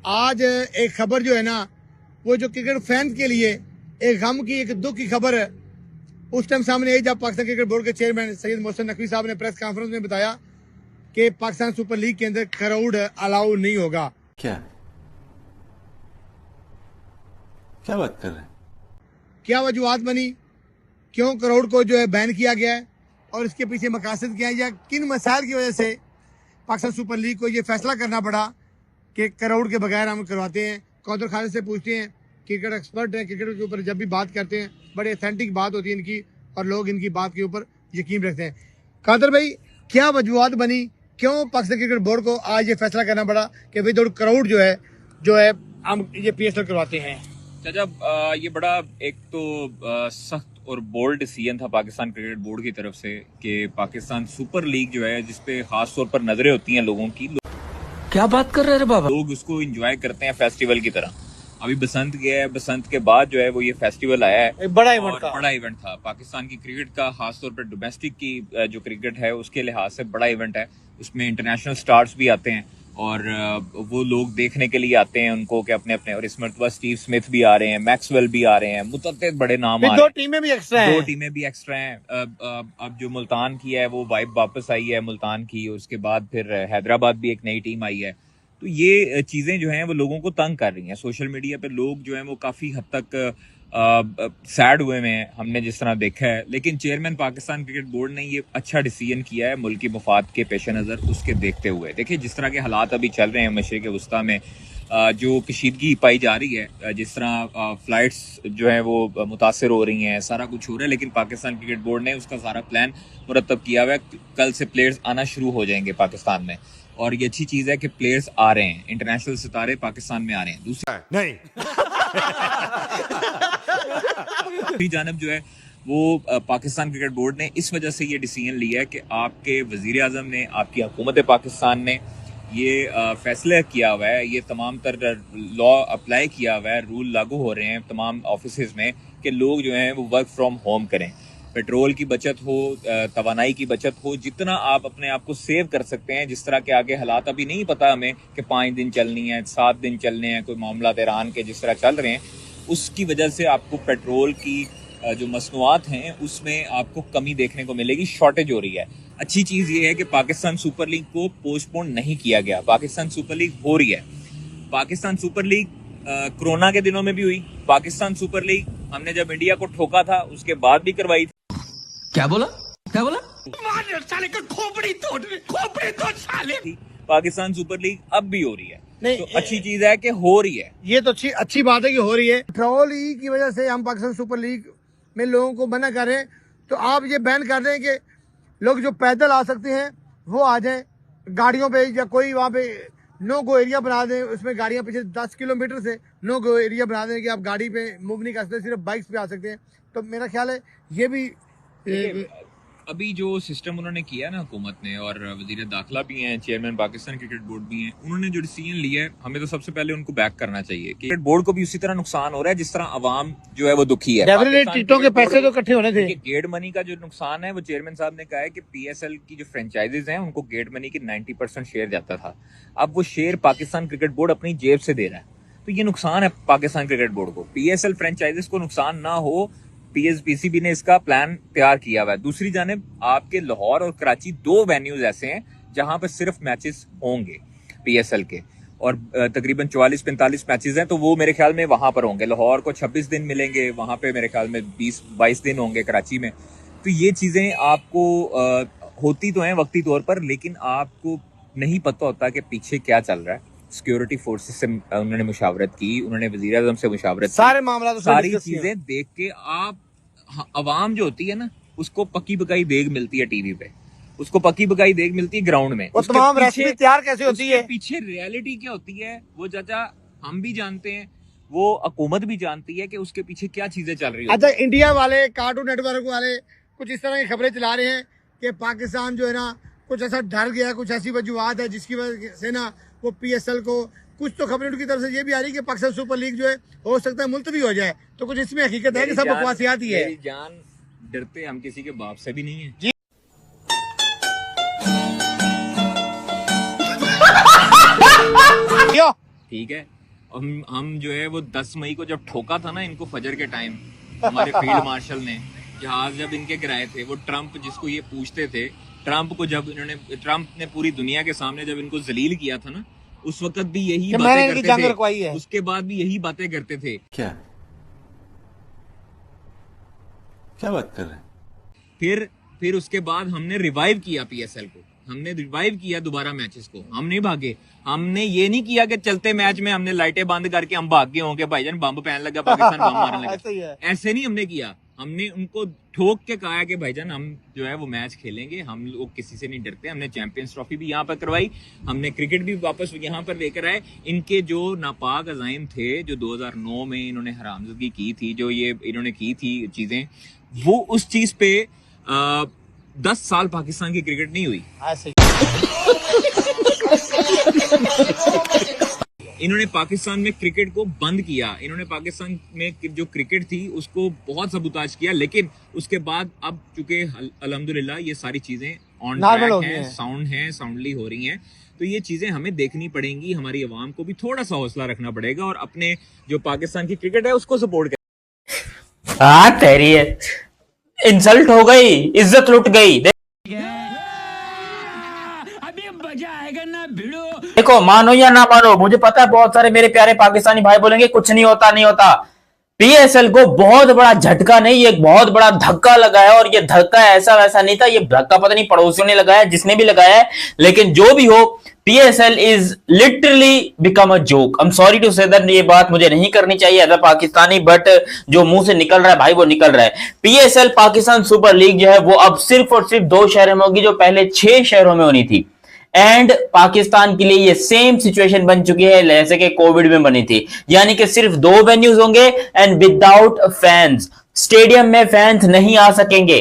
आज एक खबर जो है ना, वो जो क्रिकेट फैंस के लिए एक गम की, एक दुख की खबर है। उस टाइम सामने आई जब पाकिस्तान क्रिकेट बोर्ड के चेयरमैन सैयद मोहसिन नकवी साहब ने प्रेस कॉन्फ्रेंस में बताया कि पाकिस्तान सुपर लीग के अंदर क्राउड अलाउ नहीं होगा। क्या बात कर रहे हैं? क्या वजूहत बनी, क्यों क्राउड को जो है बैन किया गया है और इसके पीछे मकासद क्या है, या किन मसाइल की वजह से पाकिस्तान सुपर लीग को ये फैसला करना पड़ा कि क्राउड के बगैर हम करवाते हैं। कौदर खालिद से पूछते हैं, क्रिकेट एक्सपर्ट है, क्रिकेट के ऊपर जब भी बात करते हैं बड़े ऑथेंटिक बात होती है इनकी और लोग इनकी बात के ऊपर यकीन रखते हैं। कादर भाई, क्या वजूहत बनी, क्यों पाकिस्तान क्रिकेट बोर्ड को आज ये फैसला करना पड़ा कि विदाउट क्राउड जो है हम ये PSL करवाते हैं? चाचा, ये बड़ा एक तो सख्त और बोल्ड डिसीजन था पाकिस्तान क्रिकेट बोर्ड की तरफ से कि पाकिस्तान सुपर लीग जो है, जिसपे खास तौर पर नजरें होती हैं लोगों की, क्या बात कर रहे हैं बाबा? लोग उसको एंजॉय करते हैं फेस्टिवल की तरह। अभी बसंत गया है, बसंत के बाद जो है वो ये फेस्टिवल आया है, एक बड़ा इवेंट था। बड़ा इवेंट था पाकिस्तान की क्रिकेट का, खासतौर पर डोमेस्टिक की जो क्रिकेट है उसके लिहाज से बड़ा इवेंट है। उसमें इंटरनेशनल स्टार्स भी आते हैं और वो लोग देखने के लिए आते हैं उनको कि अपने अपने, और इस मरतबा स्टीव स्मिथ भी आ रहे हैं, मैक्सवेल भी आ रहे हैं, मुतअद्दिद बड़े नाम आ रहे हैं। दो टीमें भी एक्स्ट्रा हैं। अब जो मुल्तान की है वो वाइब वापस आई है मुल्तान की, उसके बाद फिर हैदराबाद भी एक नई टीम आई है। तो ये चीजें जो हैं वो लोगों को तंग कर रही हैं। सोशल मीडिया पे लोग जो हैं वो काफी हद तक सैड हुए हैं, हमने जिस तरह देखा है। लेकिन चेयरमैन पाकिस्तान क्रिकेट बोर्ड ने ये अच्छा डिसीजन किया है मुल्की मुफाद के पेश नज़र उसके देखते हुए। देखिए, जिस तरह के हालात अभी चल रहे हैं मशरिक़ वस्ता में, जो कशीदगी पाई जा रही है, जिस तरह फ्लाइट्स जो हैं वो मुतासर हो रही हैं, सारा कुछ हो रहा है, लेकिन पाकिस्तान क्रिकेट बोर्ड ने उसका सारा प्लान मुरतब किया हुआ है। कल से प्लेयर्स आना शुरू हो जाएंगे पाकिस्तान में, और ये अच्छी चीज़ है कि प्लेयर्स आ रहे हैं, इंटरनेशनल सितारे पाकिस्तान में आ रहे हैं। दूसरी जानब जो है वो पाकिस्तान क्रिकेट बोर्ड ने इस वजह से ये डिसीजन लिया है कि आपके वजीर आज़म ने, आपकी हुकूमत पाकिस्तान ने ये फैसला किया हुआ है, ये तमाम तर लॉ अप्लाई किया हुआ है, रूल लागू हो रहे हैं तमाम ऑफिस में कि लोग जो हैं वो वर्क फ्रॉम होम करें। पेट्रोल की बचत हो, तवानाई की बचत हो, जितना आप अपने आप को सेव कर सकते हैं। जिस तरह के आगे हालात अभी नहीं पता हमें कि 5 दिन चलनी है, 7 दिन चलने हैं, कोई मामला ईरान के जिस तरह चल रहे हैं, उसकी वजह से आपको पेट्रोल की जो मसनूआत हैं उसमें आपको कमी देखने को मिलेगी, शॉर्टेज हो रही है। अच्छी चीज़ ये है कि पाकिस्तान सुपर लीग को पोस्टपोन नहीं किया गया, पाकिस्तान सुपर लीग हो रही है। पाकिस्तान सुपर लीग कोरोना के दिनों में भी हुई। पाकिस्तान सुपर लीग हमने जब इंडिया को ठोका था उसके बाद भी करवाई थी। क्या बोला? साले का खोपड़ी तोड़ साले। पाकिस्तान सुपर लीग अब भी हो रही है, नहीं, तो अच्छी चीज है कि हो रही है। ये तो अच्छी बात है कि हो रही है। पेट्रोल ही की वजह से हम पाकिस्तान सुपर लीग में लोगों को मना कर रहे हैं, तो आप ये बैन कर रहे हैं कि लोग जो पैदल आ सकते हैं वो आ जाएं गाड़ियों पे, या कोई वहाँ पे नो गो एरिया बना दें, उसमें गाड़ियाँ पीछे 10 किलोमीटर से नो गो एरिया बना दें कि आप गाड़ी पे मूव नहीं कर सकते, सिर्फ बाइक्स पे आ सकते हैं। तो मेरा ख्याल है ये भी अभी जो सिस्टम उन्होंने किया ना हुकूमत ने, और वजीर दाखिला भी हैं, चेयरमैन पाकिस्तान क्रिकेट बोर्ड भी हैं, उन्होंने जो डिसीजन लिया है हमें तो सबसे पहले उनको बैक करना चाहिए। क्रिकेट बोर्ड को भी उसी तरह नुकसान हो रहा है जिस तरह आवाम जो है वो दुखी है। टिकटों के पैसे तो इकट्ठे होने थे। गेट मनी का जो नुकसान है वो चेयरमैन साहब ने कहा है कि PSL की जो फ्रेंचाइजीज हैं उनको गेट मनी की 90% शेयर जाता था, अब वो शेयर पाकिस्तान क्रिकेट बोर्ड अपनी जेब से दे रहा है। तो ये नुकसान है पाकिस्तान क्रिकेट बोर्ड को। PSL फ्रेंचाइजीज को नुकसान ना हो, PCB ने इसका प्लान तैयार किया हुआ है। दूसरी जानिब आपके लाहौर और कराची 2 वेन्यूज ऐसे हैं जहां पर सिर्फ मैचेस होंगे PSL के, और तकरीबन 44-45 मैचेस हैं, तो वो मेरे ख्याल में वहां पर होंगे। लाहौर को 26 दिन मिलेंगे, वहां पे मेरे ख्याल में 20-22 दिन होंगे कराची में। तो ये चीजें आपको होती तो हैं वक्ती तौर पर, लेकिन आपको नहीं पता होता कि पीछे क्या चल रहा है। सिक्योरिटी फोर्सेस से उन्होंने मुशावरत की, उन्होंने वजीर आज़म से मुशावरत की, सारे मामला तो सारी चीजें देख के आप अवाम जो होती है ना, उसको पक्की पकाई देग मिलती है टीवी पे, उसको पक्की पकाई देग मिलती है ग्राउंड में। वो तमाम रेसिपी तैयार कैसे होती है, पीछे रियलिटी क्या होती है वो चाचा हम भी जानते हैं, वो हुकूमत भी जानती है कि उसके पीछे क्या चीजें चल रही है। अच्छा, इंडिया वाले कार्टून नेटवर्क वाले कुछ इस तरह की खबरें चला रहे हैं कि पाकिस्तान जो है ना कुछ ऐसा डर गया, कुछ ऐसी वजूहत है जिसकी वजह से ना वो PSL को, कुछ तो खबरें उनकी तरफ से ये भी आ रही है कि पाकिस्तान सुपर लीग जो है हो सकता है मुल्तवी हो जाए। तो कुछ इसमें हकीकत है कि सब बकवासियात ही है? जान, डरते हम किसी के बाप से भी नहीं है। ठीक है, हम जो है वो 10 मई को जब ठोका था ना इनको फजर के टाइम, हमारे फील्ड मार्शल ने जहाज जब इनके गिराए थे, वो ट्रंप जिसको ये पूछते थे, ट्रंप को जब ट्रंप ने पूरी दुनिया के सामने जब इनको जलील किया था ना, उस वक्त भी यही बातें करते थे, उसके बाद भी यही बातें करते थे। क्या क्या बात कर रहे हैं? फिर उसके बाद हमने रिवाइव किया पीएसएल को, हमने रिवाइव किया दोबारा मैचेस को, हम नहीं भागे। हमने ये नहीं किया कि चलते मैच में हमने लाइटें बंद करके हम भाग गए होंगे, भाईजान बम पहन लगा पाकिस्तान बम मारने लगा, ऐसे नहीं हमने किया। हमने उनको ठोक के कहा कि भाईजान हम जो है वो मैच खेलेंगे, हम लोग किसी से नहीं डरते। हमने चैंपियंस ट्रॉफी भी यहाँ पर करवाई, हमने क्रिकेट भी वापस यहाँ पर लेकर आए। इनके जो नापाक अजाइम थे, जो 2009 में इन्होंने हरामजदगी की थी, जो ये इन्होंने की थी चीजें, वो उस चीज पे 10 साल पाकिस्तान की क्रिकेट नहीं हुई। इन्होंने पाकिस्तान में क्रिकेट को बंद किया, इन्होंने पाकिस्तान में जो क्रिकेट थी उसको बहुत सबूताज किया, लेकिन उसके बाद अब चूंकि अल्हम्दुलिल्लाह ये सारी चीजें ऑन ट्रैक हैं, साउंडली हो रही हैं, तो ये चीजें हमें देखनी पड़ेंगी। हमारी आवाम को भी थोड़ा सा हौसला रखना पड़ेगा और अपने जो पाकिस्तान की क्रिकेट है उसको सपोर्ट करें। हाँ तेरी इंसल्ट हो गई, इज्जत लुट गई। अभी मजा आएगा ना भिड़ो। देखो मानो या ना मानो, मुझे पता है बहुत सारे मेरे प्यारे पाकिस्तानी भाई बोलेंगे कुछ नहीं होता नहीं होता। पीएसएल को बहुत बड़ा झटका नहीं, एक बहुत बड़ा धक्का लगा है, और ये धक्का ऐसा वैसा नहीं था, ये धक्का पता नहीं पड़ोसियों ने लगाया, जिसने भी लगाया है, लेकिन जो भी हो, PSL is literally become a joke. I am sorry to say that, ये बात मुझे नहीं करनी चाहिए एज अ पाकिस्तानी, बट जो मुंह से निकल रहा है भाई वो निकल रहा है। पीएसएल पाकिस्तान सुपर लीग जो है वो अब सिर्फ और सिर्फ 2 शहरों में होगी, जो पहले 6 शहरों में होनी थी। एंड पाकिस्तान के लिए ये सेम सिचुएशन बन चुकी है जैसे कि कोविड में बनी थी, यानी कि सिर्फ 2 वेन्यूज होंगे एंड विदाउट फैंस। स्टेडियम में फैंस नहीं आ सकेंगे।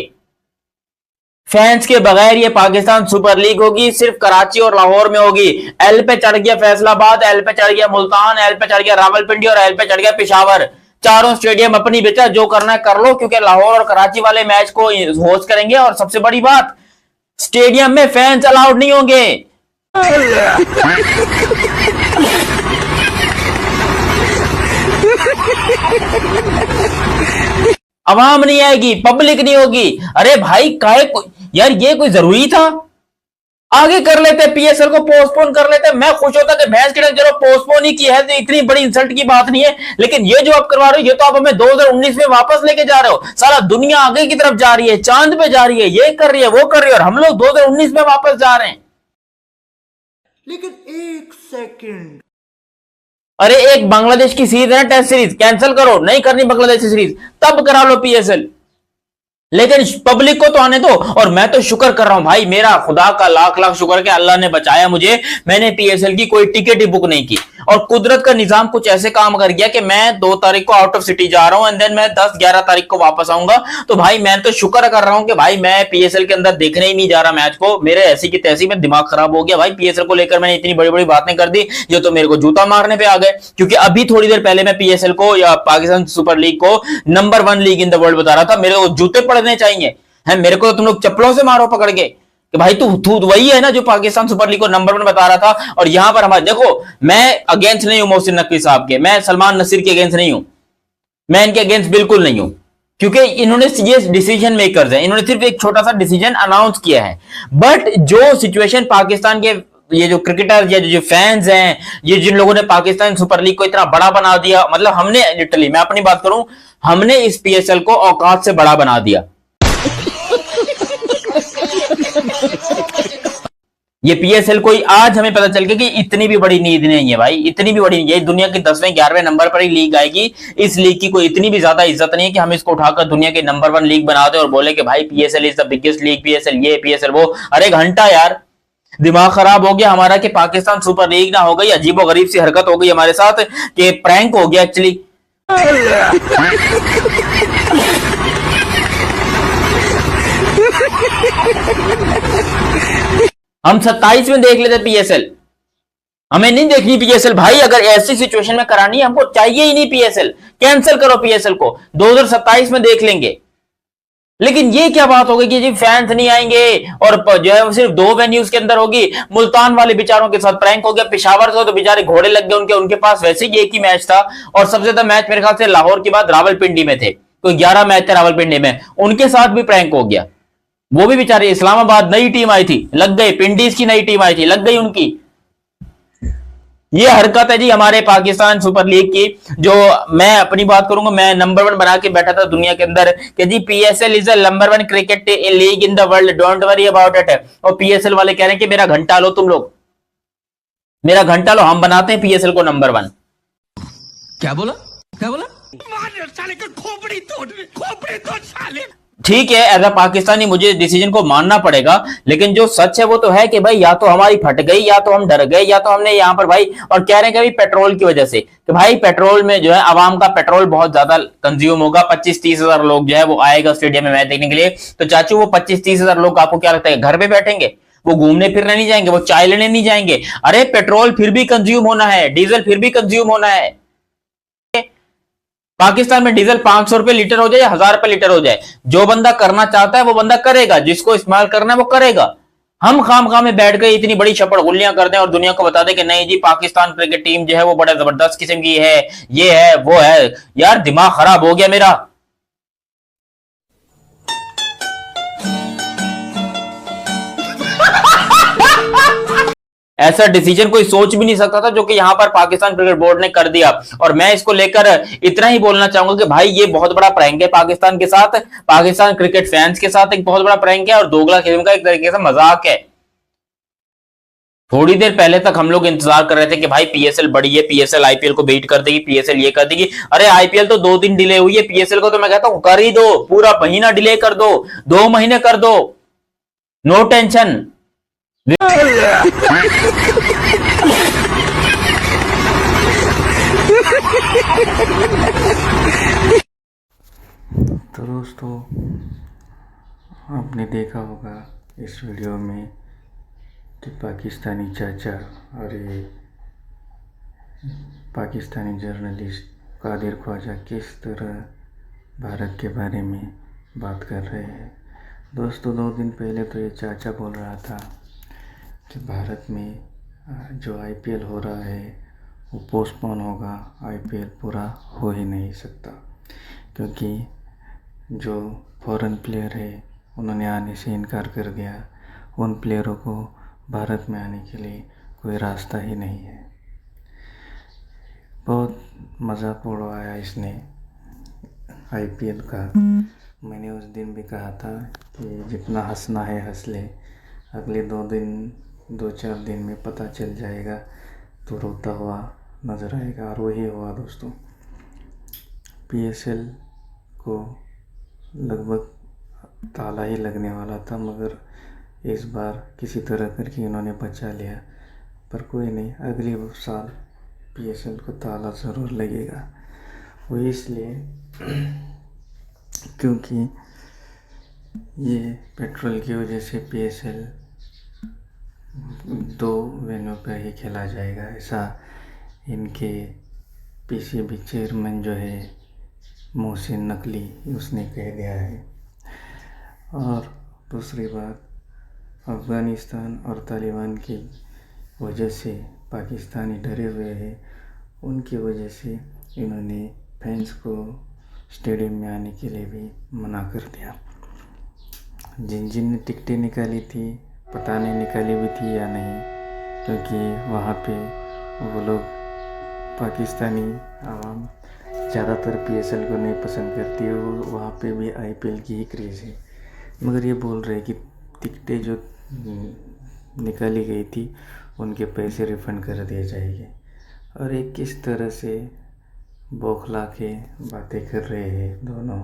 फैंस के बगैर ये पाकिस्तान सुपर लीग होगी, सिर्फ कराची और लाहौर में होगी। एल पे चढ़ गया फैसलाबाद, एल पे चढ़ गया मुल्तान, एल पे चढ़ गया रावलपिंडी और एल पे चढ़ गया पेशावर। चारों स्टेडियम अपनी बेचा, जो करना है कर लो, क्योंकि लाहौर और कराची वाले मैच को होस्ट करेंगे। और सबसे बड़ी बात, स्टेडियम में फैंस अलाउड नहीं होंगे। आवाम नहीं आएगी, पब्लिक नहीं होगी। अरे भाई काहे यार, ये कोई जरूरी था? आगे कर लेते, पीएसएल को पोस्टपोन कर लेते, मैं खुश होता कि मैच के चलो पोस्टपोन ही किया है, तो इतनी बड़ी इंसल्ट की बात नहीं है। लेकिन ये जो आप करवा रहे हो, ये तो आप हमें 2019 में वापस लेके जा रहे हो। सारा दुनिया आगे की तरफ जा रही है, चांद पे जा रही है, ये कर रही है, वो कर रही है, और हम लोग 2019 में वापस जा रहे हैं। लेकिन एक सेकंड, अरे एक बांग्लादेश की सीरीज है ना, टेस्ट सीरीज कैंसिल करो, नहीं करनी बांग्लादेश की सीरीज, तब करा लो पीएसएल, लेकिन पब्लिक को तो आने दो। और मैं तो शुक्र कर रहा हूं भाई, मेरा खुदा का लाख लाख शुक्र कि अल्लाह ने बचाया मुझे। मैंने पीएसएल की कोई टिकट ही बुक नहीं की, और कुदरत का निजाम कुछ ऐसे काम कर गया कि मैं 2 तारीख को आउट ऑफ सिटी जा रहा हूं एंड देन मैं 10-11 तारीख को वापस आऊंगा। तो भाई मैं तो शुक्र कर रहा हूं कि भाई मैं पीएसएल के अंदर देखने ही नहीं जा रहा मैच को। मेरे ऐसी की तैसी में दिमाग खराब हो गया भाई, पीएसएल को लेकर मैंने इतनी बड़ी बड़ी बातें कर दी, ये तो मेरे को जूता मारने पे आ गए। क्योंकि अभी थोड़ी देर पहले मैं पीएसएल को या पाकिस्तान सुपर लीग को number 1 league in the world बता रहा था। मेरे को जूते पड़ने चाहिए है, मेरे को तो तुम लोग चप्पलों से मारो पकड़ के कि भाई तू वही है ना जो पाकिस्तान सुपर लीग को नंबर 1 बता रहा था। और यहां पर हमारे देखो, मैं अगेंस्ट नहीं हूं मोहसिन नकवी साहब के, मैं सलमान नसीर के अगेंस्ट नहीं हूं, मैं इनके अगेंस्ट बिल्कुल नहीं हूं, क्योंकि इन्होंने ये डिसीजन मेकर्स हैं, इन्होंने सिर्फ एक छोटा सा डिसीजन अनाउंस किया है। बट जो सिचुएशन पाकिस्तान के ये जो क्रिकेटर या जो फैंस हैं, ये जिन लोगों ने पाकिस्तान सुपर लीग को इतना बड़ा बना दिया, मतलब हमने लिटरली, मैं अपनी बात करूं, हमने इस पीएसएल को औकात से बड़ा बना दिया। ये पीएसएल कोई आज हमें पता चल गया कि इतनी भी बड़ी नींद नहीं है भाई, इतनी भी बड़ी नहीं है। दुनिया के 10वें-11वें नंबर पर ही लीग आएगी। इस लीग की कोई इतनी भी ज्यादा इज्जत नहीं है कि हम इसको उठाकर दुनिया के नंबर 1 लीग बना दे और बोले कि भाई PSL is the biggest league, PSL ये पीएसएल वो। अरे घंटा यार, दिमाग खराब हो गया हमारा कि पाकिस्तान सुपर लीग ना हो गई। अजीबो गरीब सी हरकत हो गई हमारे साथ कि प्रैंक हो गया एक्चुअली। हम 27 में देख लेते पीएसएल, हमें नहीं देखनी पीएसएल भाई। अगर ऐसी सिचुएशन में करानी है, हमको चाहिए ही नहीं पीएसएल, कैंसिल करो पीएसएल को, 2027 में देख लेंगे। लेकिन ये क्या बात हो गई कि जी फैंस नहीं आएंगे और जो है वो सिर्फ 2 वेन्यूज के अंदर होगी। मुल्तान वाले बेचारों के साथ प्रैंक हो गया, पेशावर से तो बेचारे घोड़े लग गए उनके पास वैसे ही एक ही मैच था और सबसे ज्यादा मैच मेरे ख्याल से लाहौर के बाद रावलपिंडी में थे, तो 11 मैच थे रावलपिंडी में, उनके साथ भी प्रैंक हो गया। वो भी बेचारे, इस्लामाबाद नई टीम आई थी लग गई, पिंडीज की नई टीम आई थी लग गई उनकी। ये हरकत है जी हमारे पाकिस्तान सुपर लीग की, जो मैं अपनी बात करूंगा, मैं नंबर 1 बना के बैठा था दुनिया के अंदर कि जी PSL is the number 1 cricket league in the world, don't worry about it. और पीएसएल वाले कह रहे हैं कि मेरा घंटा लो तुम लोग, मेरा घंटा लो, हम बनाते हैं पीएसएल को नंबर 1। क्या बोला क्या बोला? मार साले का खोपड़ी तोड़ साले। ठीक है, एज अ पाकिस्तानी मुझे डिसीजन को मानना पड़ेगा, लेकिन जो सच है वो तो है कि भाई या तो हमारी फट गई, या तो हम डर गए, या तो हमने यहाँ पर भाई, और कह रहे हैं कि भाई पेट्रोल की वजह से, कि भाई पेट्रोल में जो है आवाम का पेट्रोल बहुत ज्यादा कंज्यूम होगा, 25-30 हजार लोग जो है वो आएगा स्टेडियम में मैच देखने के लिए। तो चाचू वो 25-30 हजार लोग आपको क्या लगता है घर पे बैठेंगे? वो घूमने फिरने नहीं जाएंगे, वो चाय लेने नहीं जाएंगे। अरे पेट्रोल फिर भी कंज्यूम होना है, डीजल फिर भी कंज्यूम होना है। पाकिस्तान में डीजल 500 रुपए लीटर हो जाए या 1000 रुपए लीटर हो जाए, जो बंदा करना चाहता है वो बंदा करेगा, जिसको इस्तेमाल करना है वो करेगा। हम खामखा में बैठ गए इतनी बड़ी शपड़ गुल्लियां कर दें और दुनिया को बता दें कि नहीं जी पाकिस्तान क्रिकेट टीम जो है वो बड़ा जबरदस्त किस्म की है, ये है वो है। यार दिमाग खराब हो गया मेरा। ऐसा डिसीजन कोई सोच भी नहीं सकता था जो कि यहां पर पाकिस्तान क्रिकेट बोर्ड ने कर दिया। और मैं इसको लेकर इतना ही बोलना चाहूंगा कि भाई ये बहुत बड़ा प्रैंक है पाकिस्तान के साथ, पाकिस्तान क्रिकेट फैंस के साथ एक बहुत बड़ा प्रैंक है और दोगला किस्म का एक तरीके से मजाक है। थोड़ी देर पहले तक हम लोग इंतजार कर रहे थे कि भाई पीएसएल बड़ी है, पीएसएल आईपीएल को बीट कर देगी, पीएसएल ये कर देगी। अरे आईपीएल तो 2 दिन डिले हुई है, पीएसएल को तो मैं कहता हूं कर ही दो, पूरा महीना डिले कर दो, 2 महीने कर दो, नो टेंशन। तो दोस्तों आपने देखा होगा इस वीडियो में कि पाकिस्तानी चाचा और ये पाकिस्तानी जर्नलिस्ट कादिर ख्वाजा किस तरह भारत के बारे में बात कर रहे हैं। दोस्तों 2 दिन पहले तो ये चाचा बोल रहा था कि भारत में जो आईपीएल हो रहा है वो पोस्टपोन होगा, आईपीएल पूरा हो ही नहीं सकता, क्योंकि जो फॉरेन प्लेयर है उन्होंने आने से इनकार कर दिया, उन प्लेयरों को भारत में आने के लिए कोई रास्ता ही नहीं है। बहुत मज़ाक उड़वाया इसने आईपीएल का। मैंने उस दिन भी कहा था कि जितना हंसना है हंस ले, अगले 2-4 दिन में पता चल जाएगा तो रोता हुआ नज़र आएगा। और वही हुआ दोस्तों, पीएसएल को लगभग ताला ही लगने वाला था, मगर इस बार किसी तरह करके इन्होंने बचा लिया। पर कोई नहीं, अगले साल पीएसएल को ताला ज़रूर लगेगा। वो इसलिए क्योंकि ये पेट्रोल की वजह से पीएसएल 2 वेन्यू पर ही खेला जाएगा, ऐसा इनके पीसीबी चेयरमैन जो है मोहसिन नकवी उसने कह दिया है। और दूसरी बात, अफ़गानिस्तान और तालिबान की वजह से पाकिस्तानी डरे हुए हैं, उनकी वजह से इन्होंने फैंस को स्टेडियम में आने के लिए भी मना कर दिया। जिन ने टिकटें निकाली थी पता नहीं निकाली भी थी या नहीं, क्योंकि वहाँ पे वो लोग पाकिस्तानी आवाम ज़्यादातर पीएसएल को नहीं पसंद करती है, वो वहाँ पे भी आईपीएल की ही क्रेज़ है। मगर ये बोल रहे कि टिकटें जो निकाली गई थी उनके पैसे रिफ़ंड कर दिए जाएंगे। और एक किस तरह से बौखला के बातें कर रहे हैं दोनों,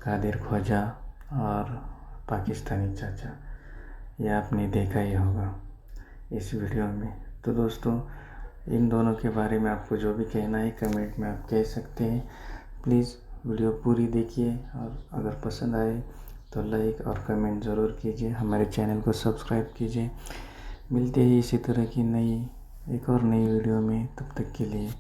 कादिर ख्वाजा और पाकिस्तानी चाचा, यह आपने देखा ही होगा इस वीडियो में। तो दोस्तों इन दोनों के बारे में आपको जो भी कहना है कमेंट में आप कह सकते हैं। प्लीज़ वीडियो पूरी देखिए और अगर पसंद आए तो लाइक और कमेंट ज़रूर कीजिए, हमारे चैनल को सब्सक्राइब कीजिए। मिलते ही इसी तरह की एक और नई वीडियो में, तब तक के लिए